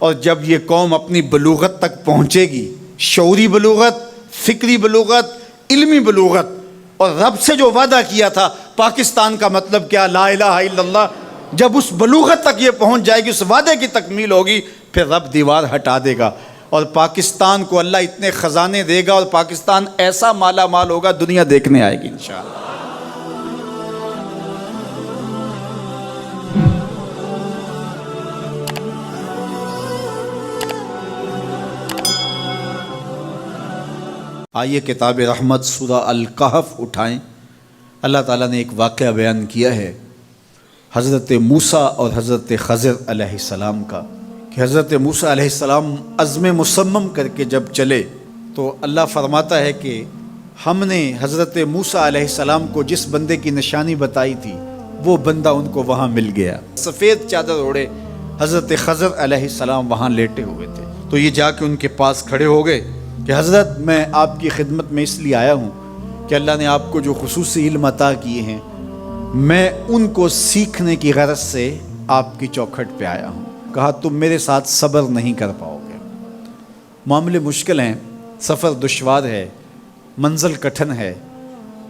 اور جب یہ قوم اپنی بلوغت تک پہنچے گی، شعوری بلوغت، فکری بلوغت، علمی بلوغت، اور رب سے جو وعدہ کیا تھا پاکستان کا مطلب کیا، لا الہ الا اللہ، جب اس بلوغت تک یہ پہنچ جائے گی، اس وعدے کی تکمیل ہوگی، پھر رب دیوار ہٹا دے گا اور پاکستان کو اللہ اتنے خزانے دے گا اور پاکستان ایسا مالا مال ہوگا، دنیا دیکھنے آئے گی انشاءاللہ۔ آئیے کتاب رحمت سورہ الکہف اٹھائیں۔ اللہ تعالیٰ نے ایک واقعہ بیان کیا ہے حضرت موسیٰ اور حضرت خضر علیہ السلام کا، کہ حضرت موسیٰ علیہ السلام عزم مصمم کر کے جب چلے تو اللہ فرماتا ہے کہ ہم نے حضرت موسیٰ علیہ السلام کو جس بندے کی نشانی بتائی تھی وہ بندہ ان کو وہاں مل گیا۔ سفید چادر اوڑھے حضرت خضر علیہ السلام وہاں لیٹے ہوئے تھے، تو یہ جا کے ان کے پاس کھڑے ہو گئے کہ حضرت میں آپ کی خدمت میں اس لیے آیا ہوں کہ اللہ نے آپ کو جو خصوصی علم عطا کیے ہیں میں ان کو سیکھنے کی غرض سے آپ کی چوکھٹ پہ آیا ہوں۔ کہا تم میرے ساتھ صبر نہیں کر پاؤ گے، معاملے مشکل ہیں، سفر دشوار ہے، منزل کٹھن ہے،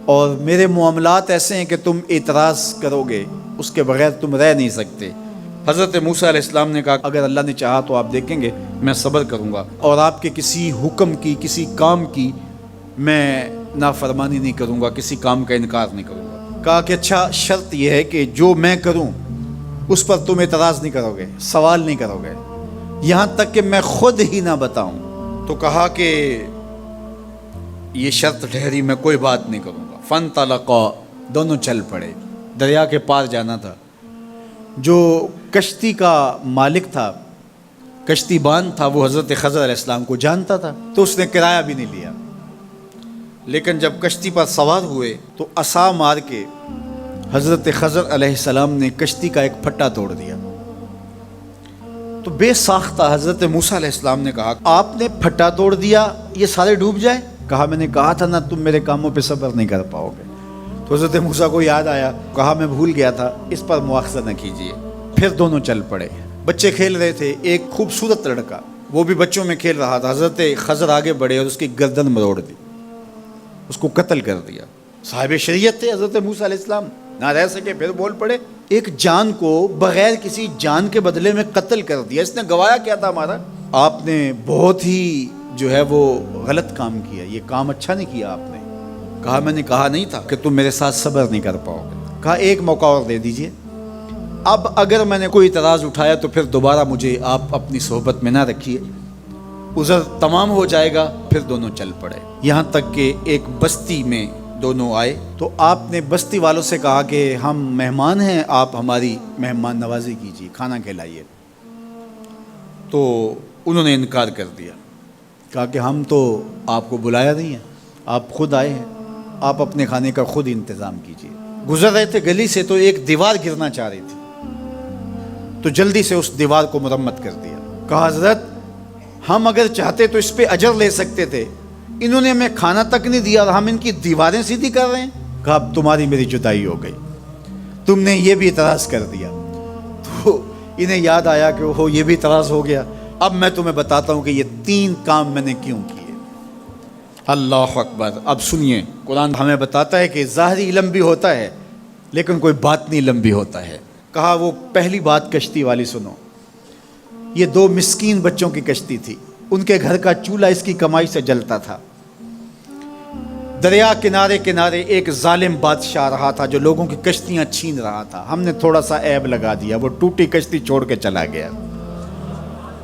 اور میرے معاملات ایسے ہیں کہ تم اعتراض کرو گے اس کے بغیر تم رہ نہیں سکتے۔ حضرت موسیٰ علیہ السلام نے کہا اگر اللہ نے چاہا تو آپ دیکھیں گے میں صبر کروں گا اور آپ کے کسی حکم کی، کسی کام کی میں نافرمانی نہیں کروں گا، کسی کام کا انکار نہیں کروں گا۔ کہا کہ اچھا شرط یہ ہے کہ جو میں کروں اس پر تم اعتراض نہیں کرو گے، سوال نہیں کرو گے، یہاں تک کہ میں خود ہی نہ بتاؤں۔ تو کہا کہ یہ شرط ٹھہری، میں کوئی بات نہیں کروں گا۔ فانطلقا، دونوں چل پڑے، دریا کے پار جانا تھا۔ جو کشتی کا مالک تھا، کشتی بان تھا، وہ حضرت خضر علیہ السلام کو جانتا تھا تو اس نے کرایہ بھی نہیں لیا، لیکن جب کشتی پر سوار ہوئے تو عصا مار کے حضرت خضر علیہ السلام نے کشتی کا ایک پھٹا توڑ دیا۔ تو بے ساختہ حضرت موسیٰ علیہ السلام نے کہا آپ نے پھٹا توڑ دیا، یہ سارے ڈوب جائے؟ کہا میں نے کہا تھا نا تم میرے کاموں پہ صبر نہیں کر پاؤ گے۔ تو حضرت موسیٰ کو یاد آیا، کہا میں بھول گیا تھا، اس پر مواخذہ نہ کیجیے۔ پھر دونوں چل پڑے، بچے کھیل رہے تھے، ایک خوبصورت لڑکا وہ بھی بچوں میں کھیل رہا تھا۔ حضرت خضر آگے بڑھے اور اس کی گردن مروڑ دی، اس کو قتل کر دیا۔ صاحب شریعت تھے حضرت موسیٰ علیہ السلام، نہ رہ سکے، پھر بول پڑے ایک جان کو بغیر کسی جان کے بدلے میں قتل کر دیا، اس نے گوایا کیا تھا ہمارا؟ آپ نے بہت ہی جو ہے وہ غلط کام کیا، یہ کام اچھا نہیں کیا آپ نے۔ کہا میں نے کہا نہیں تھا کہ تم میرے ساتھ صبر نہیں کر پاؤ گے۔ کہا ایک موقع اور دے دیجئے، اب اگر میں نے کوئی اعتراض اٹھایا تو پھر دوبارہ مجھے آپ اپنی صحبت میں نہ رکھیے، عذر تمام ہو جائے گا۔ پھر دونوں چل پڑے، یہاں تک کہ ایک بستی میں دونوں آئے تو آپ نے بستی والوں سے کہا کہ ہم مہمان ہیں، آپ ہماری مہمان نوازی کیجیے، کھانا کھلائیے۔ تو انہوں نے انکار کر دیا، کہا کہ ہم تو آپ کو بلایا نہیں ہے، آپ خود آئے ہیں، آپ اپنے کھانے کا خود انتظام کیجیے۔ گزر رہے تھے گلی سے تو ایک دیوار گرنا چاہ رہی تھی، تو جلدی سے اس دیوار کو مرمت کر دیا۔ کہا حضرت ہم اگر چاہتے تو اس پہ اجر لے سکتے تھے، انہوں نے ہمیں کھانا تک نہیں دیا اور ہم ان کی دیواریں سیدھی کر رہے ہیں۔ کہا اب تمہاری میری جدائی ہو گئی، تم نے یہ بھی اعتراض کر دیا۔ تو انہیں یاد آیا کہ وہ یہ بھی اعتراض ہو گیا، اب میں تمہیں بتاتا ہوں کہ یہ 3 کام میں نے کیوں کیے۔ اللہ اکبر۔ اب سنیے، قرآن ہمیں بتاتا ہے کہ ظاہری علم بھی ہوتا ہے لیکن کوئی باطنی علم بھی ہوتا ہے۔ کہا وہ پہلی بات کشتی والی سنو، یہ 2 مسکین بچوں کی کشتی تھی، ان کے گھر کا چولہا اس کی کمائی سے جلتا تھا۔ دریا کنارے کنارے ایک ظالم بادشاہ رہا تھا جو لوگوں کی کشتیاں چھین رہا تھا، ہم نے تھوڑا سا عیب لگا دیا، وہ ٹوٹی کشتی چھوڑ کے چلا گیا۔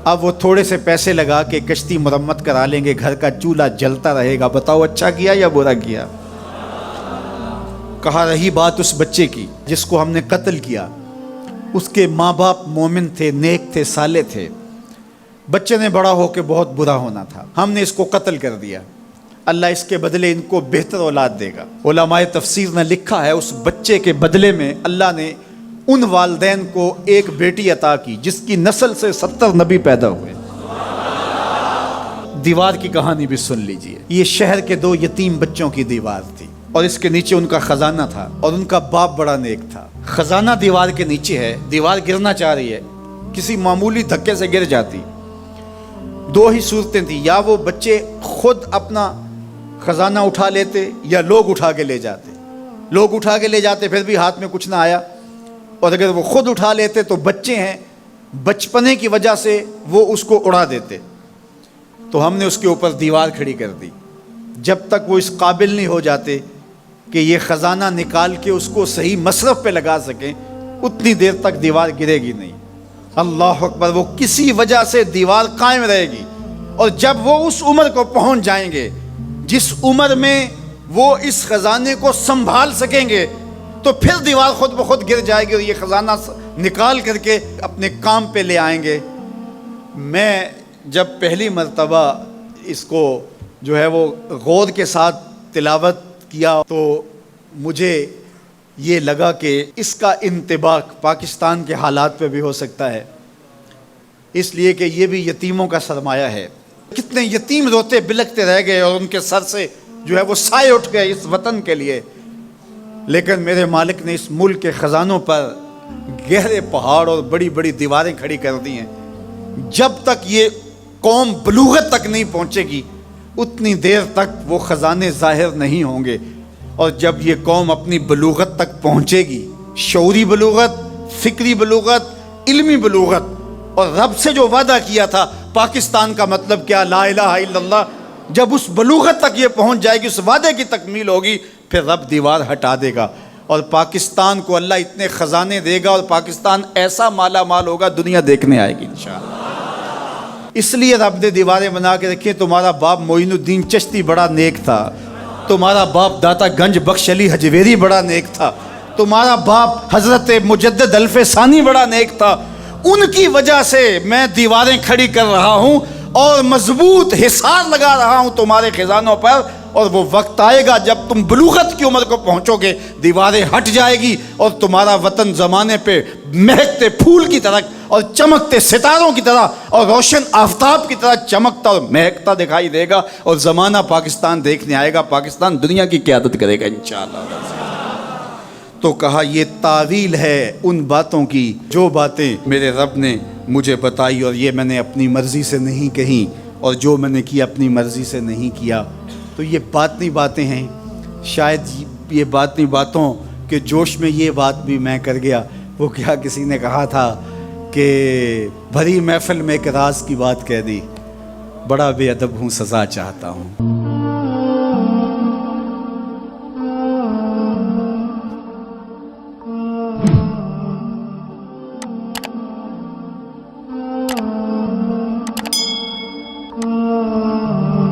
اب وہ تھوڑے سے پیسے لگا کے کشتی مرمت کرا لیں گے، گھر کا چولہا جلتا رہے گا، بتاؤ اچھا کیا یا برا کیا؟ کہا رہی بات اس بچے کی جس کو ہم نے قتل کیا، اس کے ماں باپ مومن تھے، نیک تھے، صالح تھے، بچے نے بڑا ہو کے بہت برا ہونا تھا، ہم نے اس کو قتل کر دیا، اللہ اس کے بدلے ان کو بہتر اولاد دے گا۔ علماء تفسیر نے لکھا ہے اس بچے کے بدلے میں اللہ نے ان والدین کو ایک بیٹی عطا کی جس کی نسل سے 70 نبی پیدا ہوئے۔ دیوار کی کہانی بھی سن لیجئے، یہ شہر کے 2 یتیم بچوں کی دیوار تھی اور اس کے نیچے ان کا خزانہ تھا اور ان کا باپ بڑا نیک تھا۔ خزانہ دیوار کے نیچے ہے، دیوار گرنا چاہ رہی ہے، کسی معمولی دھکے سے گر جاتی دو ہی صورتیں تھیں، یا وہ بچے خود اپنا خزانہ اٹھا لیتے یا لوگ اٹھا کے لے جاتے۔ لوگ اٹھا کے لے جاتے پھر بھی ہاتھ میں کچھ نہ آیا، اور اگر وہ خود اٹھا لیتے تو بچے ہیں، بچپنے کی وجہ سے وہ اس کو اڑا دیتے۔ تو ہم نے اس کے اوپر دیوار کھڑی کر دی، جب تک وہ اس قابل نہیں ہو جاتے کہ یہ خزانہ نکال کے اس کو صحیح مصرف پہ لگا سکیں، اتنی دیر تک دیوار گرے گی نہیں۔ اللہ اکبر، وہ کسی وجہ سے دیوار قائم رہے گی، اور جب وہ اس عمر کو پہنچ جائیں گے جس عمر میں وہ اس خزانے کو سنبھال سکیں گے، تو پھر دیوار خود بخود گر جائے گی اور یہ خزانہ نکال کر کے اپنے کام پہ لے آئیں گے۔ میں جب پہلی مرتبہ اس کو جو ہے وہ غور کے ساتھ تلاوت کیا تو مجھے یہ لگا کہ اس کا انطباق پاکستان کے حالات پہ بھی ہو سکتا ہے، اس لیے کہ یہ بھی یتیموں کا سرمایہ ہے۔ کتنے یتیم روتے بلکتے رہ گئے اور ان کے سر سے جو ہے وہ سائے اٹھ گئے اس وطن کے لیے، لیکن میرے مالک نے اس ملک کے خزانوں پر گہرے پہاڑ اور بڑی بڑی دیواریں کھڑی کر دی ہیں۔ جب تک یہ قوم بلوغت تک نہیں پہنچے گی اتنی دیر تک وہ خزانے ظاہر نہیں ہوں گے، اور جب یہ قوم اپنی بلوغت تک پہنچے گی، شعوری بلوغت، فکری بلوغت، علمی بلوغت، اور رب سے جو وعدہ کیا تھا پاکستان کا مطلب کیا، لا الہ الا اللہ، جب اس بلوغت تک یہ پہنچ جائے گی، اس وعدے کی تکمیل ہوگی، پھر رب دیوار ہٹا دے گا اور پاکستان کو اللہ اتنے خزانے دے گا اور پاکستان ایسا مالا مال ہوگا دنیا دیکھنے آئے گی انشاءاللہ۔ اس لیے رب نے دیواریں بنا کے رکھی۔ تمہارا باپ معین الدین چشتی بڑا نیک تھا، تمہارا باپ داتا گنج بخش علی حجویری بڑا نیک تھا، تمہارا باپ حضرت مجدد الف ثانی بڑا نیک تھا، ان کی وجہ سے میں دیواریں کھڑی کر رہا ہوں اور مضبوط حصار لگا رہا ہوں تمہارے خزانوں پر، اور وہ وقت آئے گا جب تم بلوغت کی عمر کو پہنچو گے، دیواریں ہٹ جائے گی اور تمہارا وطن زمانے پہ مہکتے پھول کی طرح اور چمکتے ستاروں کی طرح اور روشن آفتاب کی طرح چمکتا اور مہکتا دکھائی دے گا، اور زمانہ پاکستان دیکھنے آئے گا، پاکستان دنیا کی قیادت کرے گا انشاءاللہ۔ تو کہا یہ تعویل ہے ان باتوں کی جو باتیں میرے رب نے مجھے بتائی، اور یہ میں نے اپنی مرضی سے نہیں کہیں، اور جو میں نے کیا اپنی مرضی سے نہیں کیا۔ تو یہ باطنی باتیں ہیں، شاید یہ باطنی باتوں کے جوش میں یہ بات بھی میں کر گیا۔ وہ کیا کسی نے کہا تھا کہ بھری محفل میں ایک راز کی بات کہہ دی، بڑا بے ادب ہوں سزا چاہتا ہوں۔